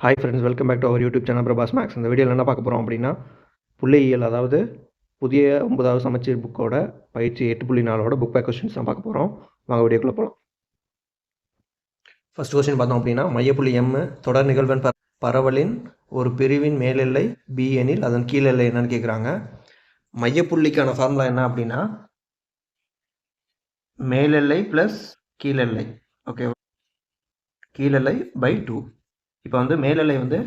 Hi friends, welcome back to our YouTube channel Prabhas Max. இந்த வீடியோவில் என்ன பார்க்க போகிறோம் அப்படின்னா, புள்ளியியல், அதாவது புதிய 9வது சமச்சீர் புக்கோட பயிற்சி 8.4ஓட புக் பேக் கொஸ்டின்ஸ் தான் பார்க்க போகிறோம். வாங்க வீடியோக்குள்ளே போகலாம். ஃபர்ஸ்ட் கொஸ்டின் பார்த்தோம் அப்படின்னா, மையப்புள்ளி M தொடர் நிகழ்வெண் பரவலின் ஒரு பிரிவின் மேலெல்லை B எனில் அதன் கீழெல்லை என்னன்னு கேட்குறாங்க. மையப்புள்ளிக்கான ஃபார்முலா என்ன அப்படின்னா, மேலெல்லை ப்ளஸ் கீழெல்லை. ஓகே, கீழெல்லை பை 2. இப்போ வந்து மேலெல்லை வந்து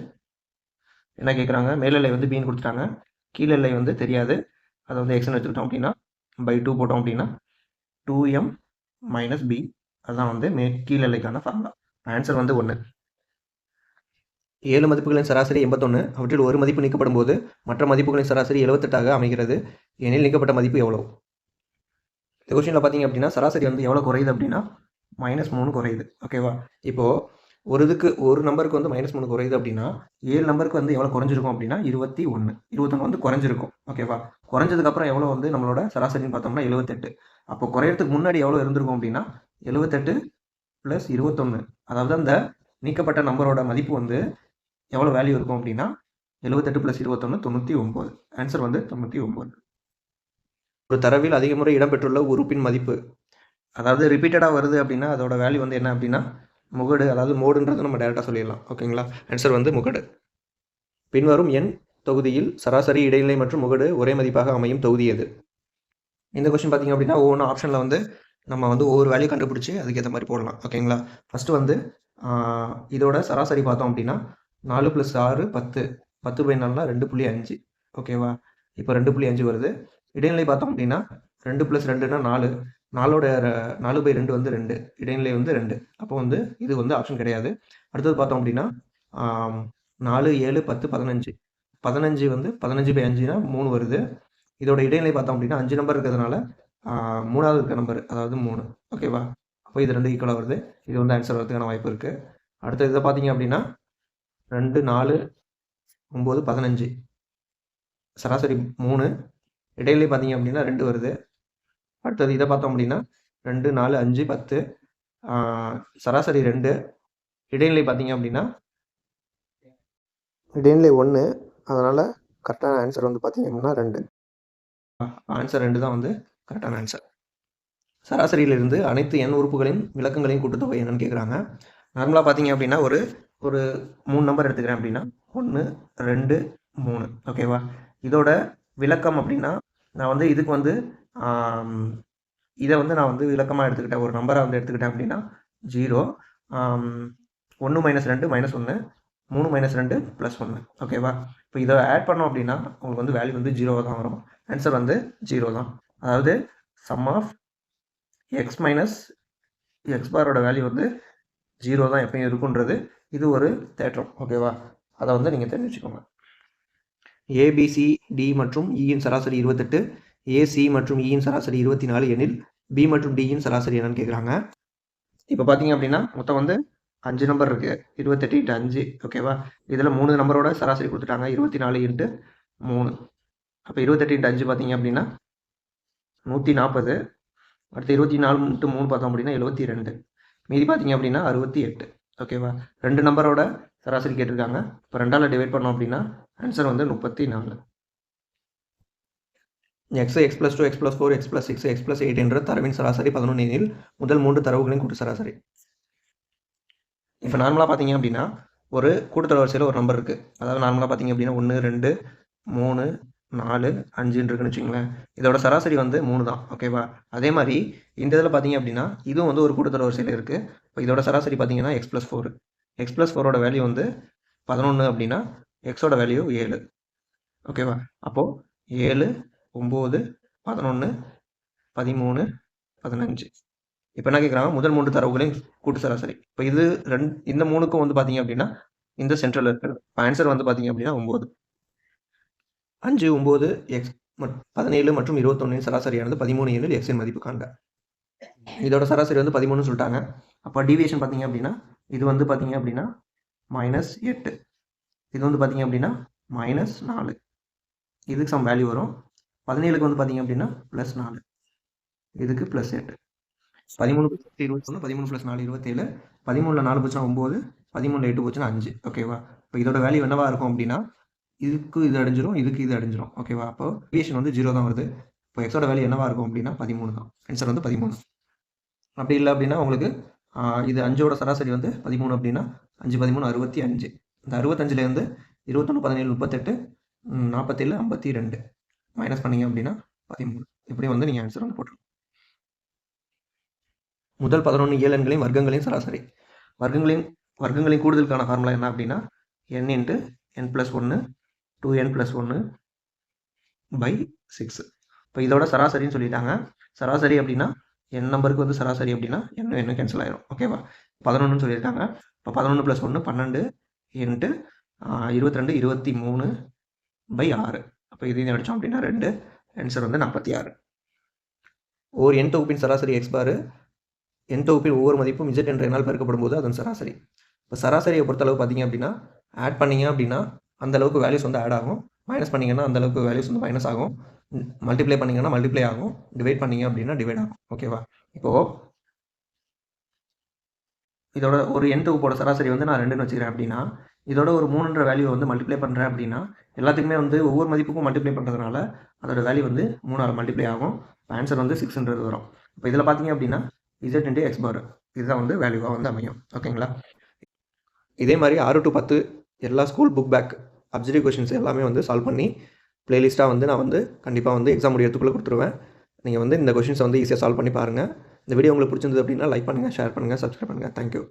என்ன கேட்குறாங்க, மேலெல்லை வந்து பின்னு கொடுத்துட்டாங்க, கீழெல்லை வந்து தெரியாது, அதை வந்து எக்ஸ்ன்னு எடுத்துக்கிட்டோம் அப்படின்னா பை 2 போட்டோம் அப்படின்னா 2m மைனஸ் பி, அதுதான் வந்து கீழெல்லைக்கான ஃபார்முலா. ஆன்சர் வந்து 1. 7 மதிப்புகளின் சராசரி 81, அவற்றில் ஒரு மதிப்பு நீக்கப்படும் போது மற்ற மதிப்புகளின் சராசரி 78 அமைகிறது எனில் நீக்கப்பட்ட மதிப்பு எவ்வளோ? இந்த கொஸ்டினில் பார்த்தீங்க அப்படின்னா சராசரி வந்து எவ்வளோ குறையுது அப்படின்னா -3 குறையுது. ஓகேவா? இப்போது ஒரு நம்பருக்கு வந்து -3 குறையுது அப்படின்னா 7 நம்பருக்கு வந்து எவ்வளோ குறைஞ்சிருக்கும் அப்படின்னா 21 வந்து குறைஞ்சிருக்கும். ஓகேவா? குறைஞ்சதுக்கப்புறம் எவ்வளோ வந்து நம்மளோட சராசரின்னு பார்த்தோம்னா 78. அப்போ குறையறதுக்கு முன்னாடி எவ்வளோ இருந்திருக்கும் அப்படின்னா 78 + 21, அதாவது அந்த நீக்கப்பட்ட நம்பரோட மதிப்பு வந்து எவ்வளோ வேல்யூ இருக்கும் அப்படின்னா 78 + 21 99. ஆன்சர் வந்து 99. ஒரு தரவில் அதிக முறை இடம்பெற்றுள்ள உறுப்பின் மதிப்பு, அதாவது ரிப்பீட்டடாக வருது அப்படின்னா அதோட வேல்யூ வந்து என்ன அப்படின்னா முகடு, அதாவது மோடுன்றது நம்ம டேரெக்டாக சொல்லிடலாம். ஓகேங்களா? ஆன்சர் வந்து முகடு. பின்வரும் எண் தொகுதியில் சராசரி, இடைநிலை மற்றும் முகடு ஒரே மதிப்பாக அமையும் தொகுதி எது? இந்த கொஸ்டின் பார்த்தீங்க அப்படின்னா ஒவ்வொரு ஆப்ஷனில் வந்து நம்ம வந்து ஒவ்வொரு வேல்யூ கண்டுபிடிச்சி அதுக்கேற்ற மாதிரி போடலாம். ஓகேங்களா? ஃபஸ்ட்டு வந்து இதோட சராசரி பார்த்தோம் அப்படின்னா 4 + 6 10, 10/4னா 2.5. ஓகேவா? இப்போ 2.5 வருது. இடைநிலை பார்த்தோம் அப்படின்னா 2 + 2னா 4, 4/2 வந்து 2, இடைநிலை வந்து 2. அப்போ வந்து இது வந்து ஆப்ஷன் கிடையாது. அடுத்தது பார்த்தோம் அப்படின்னா 4, 7, 10, 15. 15 வந்து 15/5னா 3 வருது. இதோட இடைநிலை பார்த்தோம் அப்படின்னா 5 நம்பர் இருக்கிறதுனால 3வது இருக்க நம்பர், அதாவது 3. ஓகேவா? அப்போ இது 2 ஈக்குவலாக வருது. இது வந்து ஆன்சர் வரதுக்கான வாய்ப்பு இருக்குது. அடுத்த இதை பார்த்தீங்க அப்படின்னா 2, 4, 9, 15. சராசரி 3, இடைநிலை பார்த்தீங்க அப்படின்னா 2 வருது. அடுத்தது இதை பார்த்தோம் அப்படின்னா 2, 4, 5, 10, சராசரி 2, இடைநிலை பார்த்தீங்க அப்படின்னா இடைநிலை 1. அதனால் கரெக்டான ஆன்சர் வந்து பார்த்தீங்க அப்படின்னா 2. ஆன்சர் 2 தான் வந்து கரெக்டான ஆன்சர். சராசரியிலிருந்து அனைத்து எண் உறுப்புகளின் விளக்கங்களின் கூட்டுத்தொகை என்னன்னு கேட்குறாங்க. நார்மலாக பார்த்தீங்க அப்படின்னா ஒரு 3 நம்பர் எடுத்துக்கிறேன் அப்படின்னா 1, 2, 3. ஓகேவா? இதோட விளக்கம் அப்படின்னா நான் வந்து இதுக்கு வந்து இதை வந்து நான் வந்து விளக்கமாக எடுத்துக்கிட்டேன், ஒரு நம்பரை வந்து எடுத்துக்கிட்டேன் அப்படின்னா 0, 1 - 2 -1, 3 - 2 +1. ஓகேவா? இப்போ இதை ஆட் பண்ணோம் அப்படின்னா உங்களுக்கு வந்து வேல்யூ வந்து 0 தான் வரும். ஆன்சர் வந்து 0 தான். அதாவது sum of x minus x பாரோட வேல்யூ வந்து 0 தான் எப்பயும் இருக்குன்றது இது ஒரு தேற்றம். ஓகேவா? அதை வந்து நீங்கள் தெரிஞ்சு வச்சுக்கோங்க. ABCD மற்றும் Eயின் சராசரி 28, AC மற்றும் Eயின் சராசரி 24 எனில் B மற்றும் Dயின் சராசரி என்னன்னு கேட்குறாங்க. இப்போ பார்த்தீங்க அப்படின்னா மொத்தம் வந்து 5 நம்பர் இருக்குது, 28 × 5. ஓகேவா? இதில் 3 நம்பரோட சராசரி கொடுத்துட்டாங்க, 24 × 3. அப்போ 28 × 5 பார்த்தீங்க அப்படின்னா 140. அடுத்து 24 × 3 பார்த்தோம் அப்படின்னா 72. மீதி பார்த்தீங்க அப்படின்னா 68. ஓகேவா? 2 நம்பரோட சராசரி கேட்டிருக்காங்க. இப்போ 2ஆல் டிவைட் பண்ணோம் அப்படின்னா ஆன்சர் வந்து 34. x, x + 2, x + 4, x + 6, x + 8 என்ற தரவின் சராசரி 11 எனில் முதல் 3 தரவுகளின் கூட்டு சராசரி. இப்போ நார்மலாக பார்த்தீங்க அப்படின்னா ஒரு கூட்டுத்தொடர் வரிசையில் ஒரு நம்பர் இருக்குது. அதாவது நார்மலாக பார்த்தீங்க அப்படின்னா 1, 2, 3, 4, 5 இருக்குன்னு வச்சுங்களேன். இதோட சராசரி வந்து 3 தான். ஓகேவா? அதே மாதிரி இந்த இதில் பார்த்தீங்க அப்படின்னா இதுவும் வந்து ஒரு கூட்டுத்தொடர் வரிசையில் இருக்குது. இப்போ இதோட சராசரி பார்த்தீங்கன்னா x + 4. x + 4ஓட வேல்யூ வந்து 11 அப்படின்னா எக்ஸோட வேல்யூ 7. ஓகேவா? அப்போது 7, 9, 11, 13, 15. இப்போ என்ன கேட்குறாங்க, முதல் 3 தரவுகளின் கூட்டு சராசரி. இப்போ இது இந்த 3க்கும் வந்து பார்த்தீங்க அப்படின்னா இந்த சென்ட்ரல் இருக்கிறது. ஆன்சர் வந்து பார்த்தீங்க அப்படின்னா 9. 5, 9, x 17 மற்றும் 21 சராசரியானது 13 எனில் எக்ஸின் மதிப்பு காண்க. இதோட சராசரி வந்து 13 சொல்லிட்டாங்க. அப்போ டிவியேஷன் பார்த்தீங்க அப்படின்னா இது வந்து பார்த்தீங்க அப்படின்னா -8, இது வந்து பார்த்தீங்க அப்படின்னா -4. இதுக்கு சம் வேல்யூ வரும். 17க்கு வந்து பார்த்தீங்க அப்படின்னா +4, இதுக்கு +8. 13 + 8 21, 13 + 4 27, 13ல் 4 போச்சுன்னா 9, 13ல் 8 போச்சுன்னா 5. ஓகேவா? இப்போ இதோட வேல்யூ என்னவா இருக்கும் அப்படின்னா இதுக்கு இது அடைஞ்சிரும், இதுக்கு இது அடைஞ்சிரும். ஓகேவா? அப்போ டீவியேஷன் வந்து 0 தான் வருது. இப்போ எக்ஸோட வேல்யூ என்னவா இருக்கும் அப்படின்னா 13 தான். ஆன்சர் வந்து 13. அப்படி இல்லை அப்படின்னா உங்களுக்கு இது 5ஓட சராசரி வந்து 13 அப்படின்னா 5 13 65. இந்த 65லேருந்து 21 17 38 47 52 மைனஸ் பண்ணீங்க அப்படின்னா 13. இப்படி வந்து நீங்கள் ஆன்சர் வந்து போட்டுருங்க. முதல் 11 இயல் எண்களின் வர்க்கங்களின் சராசரி. வர்க்கங்களின் கூடுதலுக்கான ஃபார்முலா என்ன அப்படின்னா n into n+1 2n+1 by 6. இப்போ இதோட சராசரின்னு சொல்லிட்டாங்க. சராசரி அப்படின்னா n நம்பருக்கு வந்து சராசரி அப்படின்னா என்ன கேன்சல் ஆயிரும். ஓகேவா? 11ன்னு சொல்லியிருக்காங்க. இப்போ 11 + 1 12 இன்ட்டு 22 23 பை 6. அப்போ இதையும் அடித்தோம் அப்படின்னா 2. ஆன்சர் வந்து 46. ஒரு n தொகுப்பின் சராசரி x பார் n தொகுப்பின் ஒவ்வொரு மதிப்பும் z என்ற எண்ணால் பெருக்கப்படும் போது அதன் சராசரி. இப்போ சராசரியை பொறுத்தளவு பார்த்தீங்க அப்படின்னா ஆட் பண்ணீங்க அப்படின்னா அந்த அளவுக்கு வேல்யூஸ் வந்து ஆட் ஆகும். மைனஸ் பண்ணிங்கன்னா அந்த அளவுக்கு வேல்யூஸ் வந்து மைனஸ் ஆகும். மல்டிப்ளை பண்ணிங்கன்னா மல்டிப்ளை ஆகும். டிவைட் பண்ணிங்க அப்படின்னா டிவைட் ஆகும். ஓகேவா? இப்போது இதோட ஒரு n தொகுப்போட சராசரி வந்து நான் 2ன்னு வச்சுக்கிறேன் அப்படின்னா இதோட ஒரு 3ன்ற வேல்யூ வந்து மல்டிப்ளை பண்ணுறேன் அப்படின்னா எல்லாத்துக்குமே வந்து ஒவ்வொரு மதிப்புக்கும் மல்டிப்ளை பண்ணுறதுனால அதோட வேல்யூ வந்து 3ஆல் மல்டிப்ளை ஆகும். ஆன்சர் வந்து 6ன்றது வரும். இப்போ இதில் பார்த்தீங்க அப்படின்னா z இன்ட்டு x பார் இதுதான் வந்து வேல்யூவாக வந்து அமையும். ஓகேங்களா? இதே மாதிரி 6 to 10 எல்லா school book back objective questions எல்லாமே வந்து சால்வ் பண்ணி ப்ளேலிஸ்ட்டாக வந்து நான் வந்து கண்டிப்பாக வந்து எக்ஸாம் முடியறதுக்குள்ளே கொடுத்துருவேன். நீங்கள் வந்து இந்த கொஷின்ஸை வந்து ஈஸியாக சால்வ் பண்ணி பாருங்கள். இந்த வீடியோ உங்களுக்கு பிடிச்சிருந்தது அப்படின்னா லைக் பண்ணுங்கள், ஷேர் பண்ணுங்கள், சப்ஸ்கிரைப் பண்ணுங்கள். தேங்க்யூ.